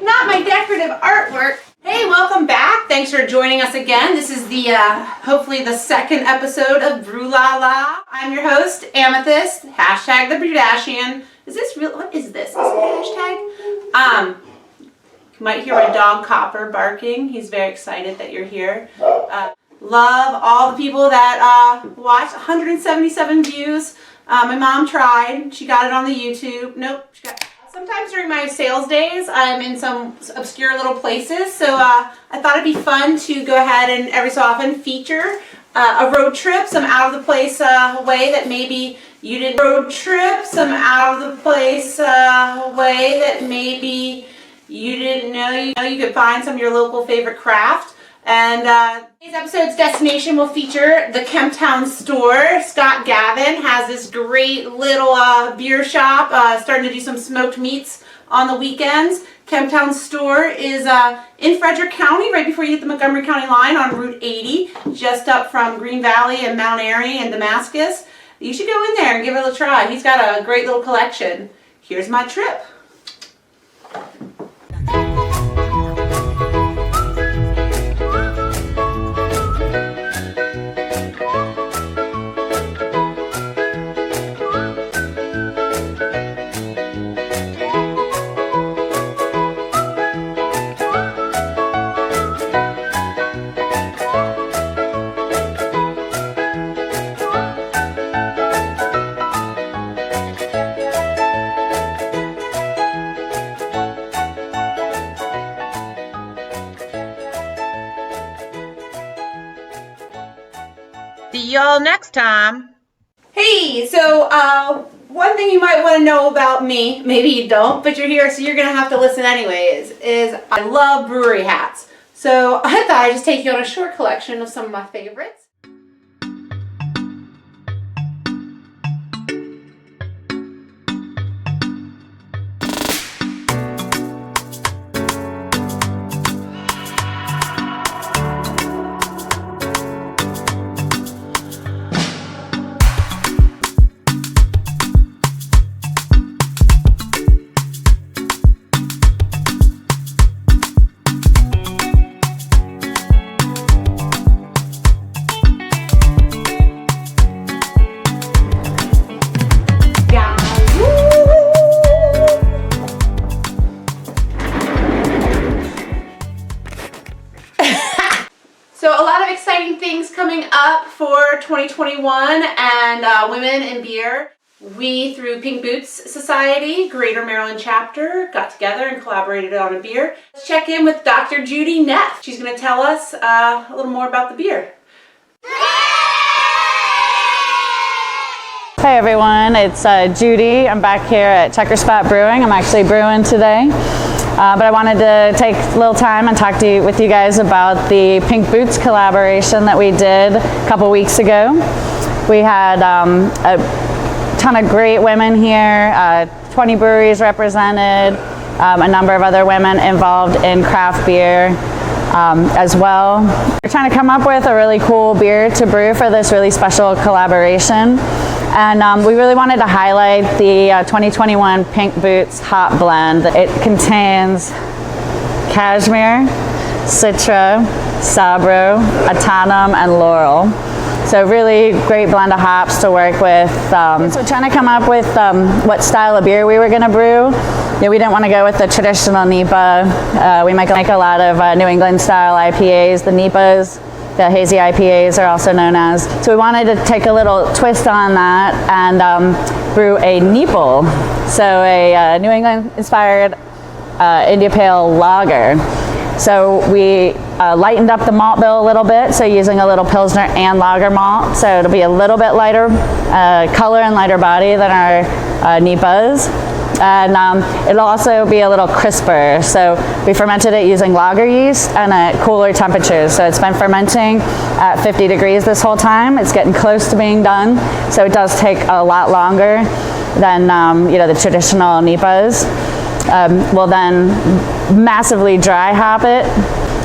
Not my decorative artwork. Hey, welcome back. Thanks for joining us again. This is the, hopefully the second episode of Brew La La. I'm your host, Amethyst, hashtag the Brewdashian. Is this real? What is this? Is it a hashtag? You might hear my dog Copper barking. He's very excited that you're here. Love all the people that watched. 177 views. My mom tried. She got it on the YouTube. Nope. Sometimes during my sales days, I'm in some obscure little places. So I thought it'd be fun to go ahead and every so often feature a road trip, some out of the place way that maybe you didn't road trip, some out of the place way that maybe you didn't know you could find some of your local favorite craft. And today's episode's destination will feature the Kemptown Store. Scott Gavin has this great little beer shop, starting to do some smoked meats on the weekends. Kemptown Store is in Frederick County, right before you hit the Montgomery County line on Route 80, just up from Green Valley and Mount Airy and Damascus. You should go in there and give it a try. He's got a great little collection. Here's my trip. See y'all next time. Hey, so one thing you might want to know about me, maybe you don't, but you're here, so you're going to have to listen anyways, is I love brewery hats. So I thought I'd just take you on a short collection of some of my favorites. So a lot of exciting things coming up for 2021 and Women in Beer. We, through Pink Boots Society, Greater Maryland chapter, got together and collaborated on a beer. Let's check in with Dr. Judy Neff. She's going to tell us a little more about the beer. Hey everyone, it's Judy. I'm back here at Checker Spot Brewing. I'm actually brewing today. But I wanted to take a little time and talk with you guys about the Pink Boots collaboration that we did a couple weeks ago. We had a ton of great women here, 20 breweries represented, a number of other women involved in craft beer as well. We're trying to come up with a really cool beer to brew for this really special collaboration. And we really wanted to highlight the 2021 Pink Boots Hop Blend. It contains Cashmere, Citra, Sabro, Autumn, and Laurel. So really great blend of hops to work with. So trying to come up with what style of beer we were going to brew. We didn't want to go with the traditional NEIPL. We make a lot of New England style IPAs, the NEIPLs. The hazy IPAs are also known as. So we wanted to take a little twist on that and brew a NEIPL. So a New England inspired India Pale Lager. So we lightened up the malt bill a little bit, so using a little Pilsner and lager malt. So it'll be a little bit lighter color and lighter body than our NEIPLs. And it'll also be a little crisper. So we fermented it using lager yeast and at cooler temperatures. So it's been fermenting at 50 degrees this whole time. It's getting close to being done. So it does take a lot longer than the traditional NEIPLs. We'll then massively dry hop it.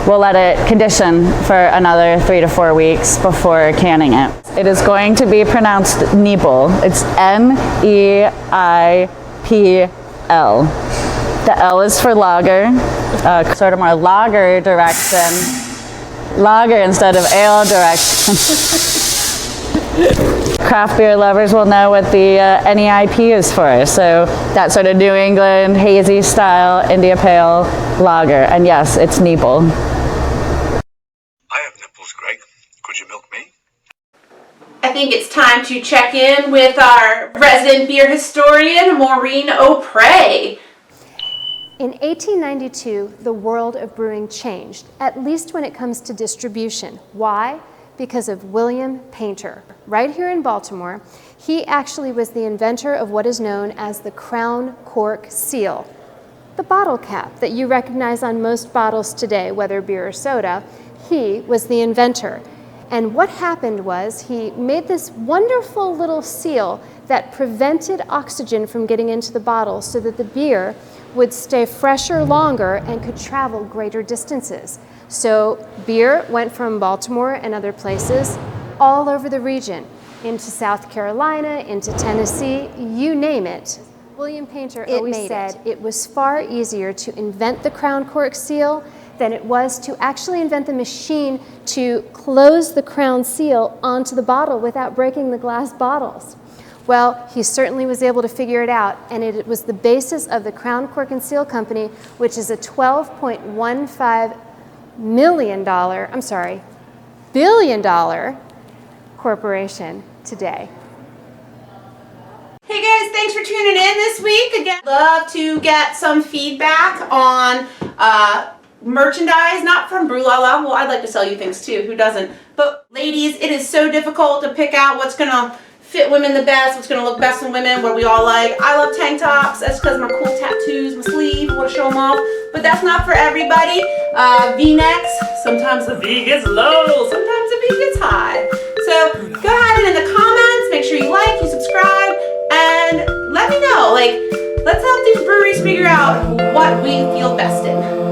We'll let it condition for another 3 to 4 weeks before canning it. It is going to be pronounced NEIPL. It's NEIPL. The L is for lager, sort of more lager direction. Lager instead of ale direction. Craft beer lovers will know what the NEIP is for. So that sort of New England hazy style India Pale lager. And yes, it's NEIPL. I have nipples, Greg. Could you milk me? I think it's time to check in with our resident beer historian, Maureen O'Prey. In 1892, the world of brewing changed, at least when it comes to distribution. Why? Because of William Painter. Right here in Baltimore, he actually was the inventor of what is known as the crown cork seal. The bottle cap that you recognize on most bottles today, whether beer or soda, he was the inventor. And what happened was he made this wonderful little seal that prevented oxygen from getting into the bottle so that the beer would stay fresher longer and could travel greater distances. So beer went from Baltimore and other places all over the region, into South Carolina, into Tennessee, you name it. William Painter always said it was far easier to invent the crown cork seal than it was to actually invent the machine to close the crown seal onto the bottle without breaking the glass bottles. Well, he certainly was able to figure it out, and it was the basis of the Crown Cork and Seal Company, which is a $12.15 billion corporation today. Hey guys, thanks for tuning in this week. Again, love to get some feedback on merchandise, not from Brew La La. Well, I'd like to sell you things too, who doesn't? But ladies, it is so difficult to pick out what's gonna fit women the best, what's gonna look best on women, what we all like. I love tank tops, that's because my cool tattoos, my sleeve, I wanna show them off, but that's not for everybody. V-necks, sometimes the V gets low, sometimes the V gets high. So go ahead and in the comments, make sure you like, you subscribe, and let me know, like, let's help these breweries figure out what we feel best in.